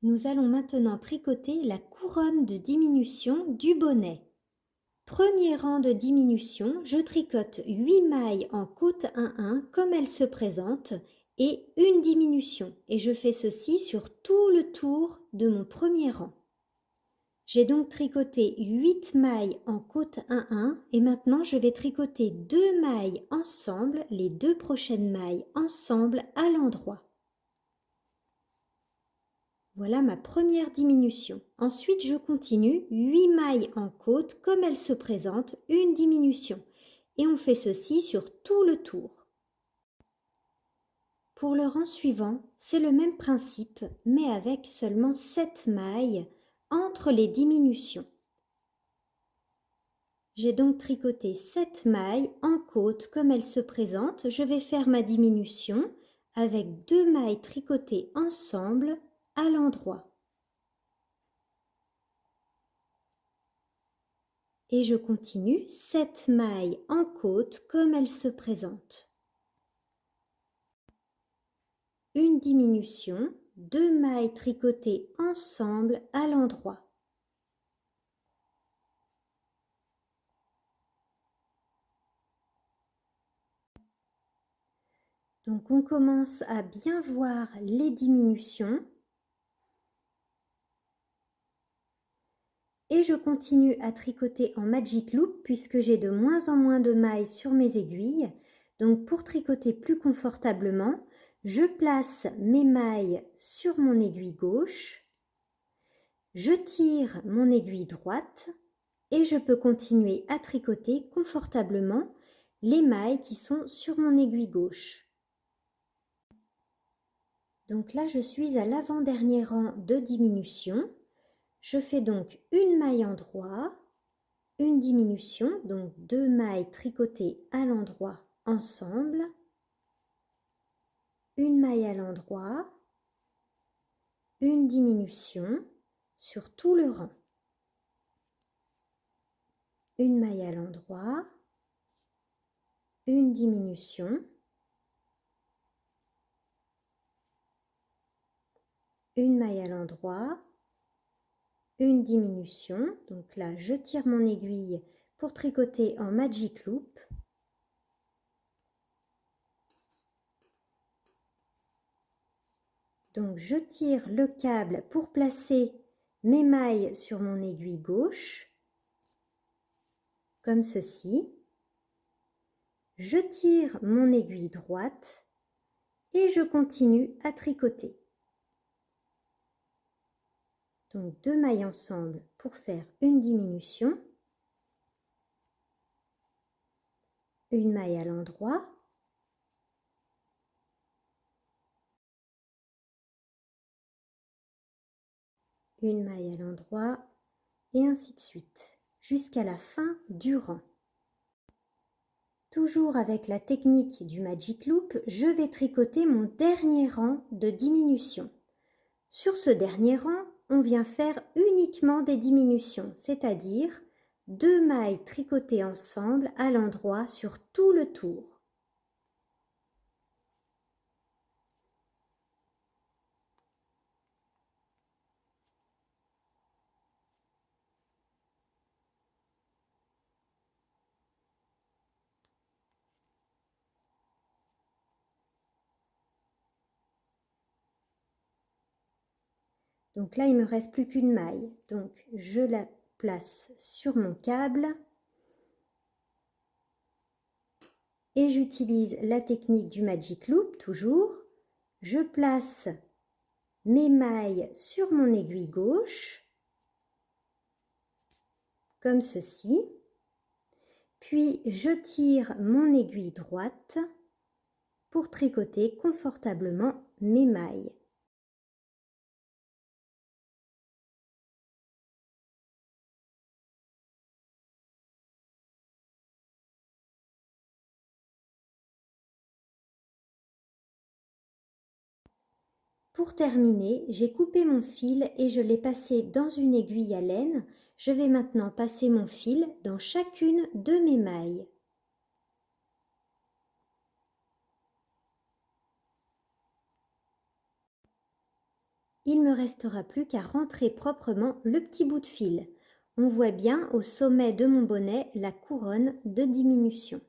Nous allons maintenant tricoter la couronne de diminution du bonnet. Premier rang de diminution, je tricote 8 mailles en côte 1-1 comme elles se présentent et une diminution. Et je fais ceci sur tout le tour de mon premier rang. J'ai donc tricoté 8 mailles en côte 1-1 et maintenant je vais tricoter 2 mailles ensemble, les 2 prochaines mailles ensemble à l'endroit. Voilà ma première diminution. Ensuite, je continue 8 mailles en côte comme elles se présentent, une diminution. Et on fait ceci sur tout le tour. Pour le rang suivant, c'est le même principe, mais avec seulement 7 mailles entre les diminutions. J'ai donc tricoté 7 mailles en côte comme elles se présentent. Je vais faire ma diminution avec 2 mailles tricotées ensemble à l'endroit. Et je continue 7 mailles en côte comme elles se présentent. Une diminution, 2 mailles tricotées ensemble à l'endroit. Donc on commence à bien voir les diminutions. Et je continue à tricoter en Magic Loop puisque j'ai de moins en moins de mailles sur mes aiguilles. Donc pour tricoter plus confortablement, je place mes mailles sur mon aiguille gauche, je tire mon aiguille droite et je peux continuer à tricoter confortablement les mailles qui sont sur mon aiguille gauche. Donc là, je suis à l'avant-dernier rang de diminution. Je fais donc une maille en droit, une diminution, donc 2 mailles tricotées à l'endroit ensemble, une maille à l'endroit, une diminution sur tout le rang, une maille à l'endroit, une diminution, une maille à l'endroit, une diminution, donc là je tire mon aiguille pour tricoter en Magic Loop. Donc je tire le câble pour placer mes mailles sur mon aiguille gauche, comme ceci. Je tire mon aiguille droite et je continue à tricoter. Donc 2 mailles ensemble pour faire une diminution, une maille à l'endroit, une maille à l'endroit et ainsi de suite jusqu'à la fin du rang. Toujours avec la technique du Magic Loop, je vais tricoter mon dernier rang de diminution. Sur ce dernier rang, on vient faire uniquement des diminutions, c'est-à-dire 2 mailles tricotées ensemble à l'endroit sur tout le tour. Donc là, il ne me reste plus qu'une maille. Donc je la place sur mon câble et j'utilise la technique du Magic Loop toujours. Je place mes mailles sur mon aiguille gauche, comme ceci. Puis je tire mon aiguille droite pour tricoter confortablement mes mailles. Pour terminer, j'ai coupé mon fil et je l'ai passé dans une aiguille à laine. Je vais maintenant passer mon fil dans chacune de mes mailles. il me restera plus qu'à rentrer proprement le petit bout de fil. On voit bien au sommet de mon bonnet la couronne de diminution.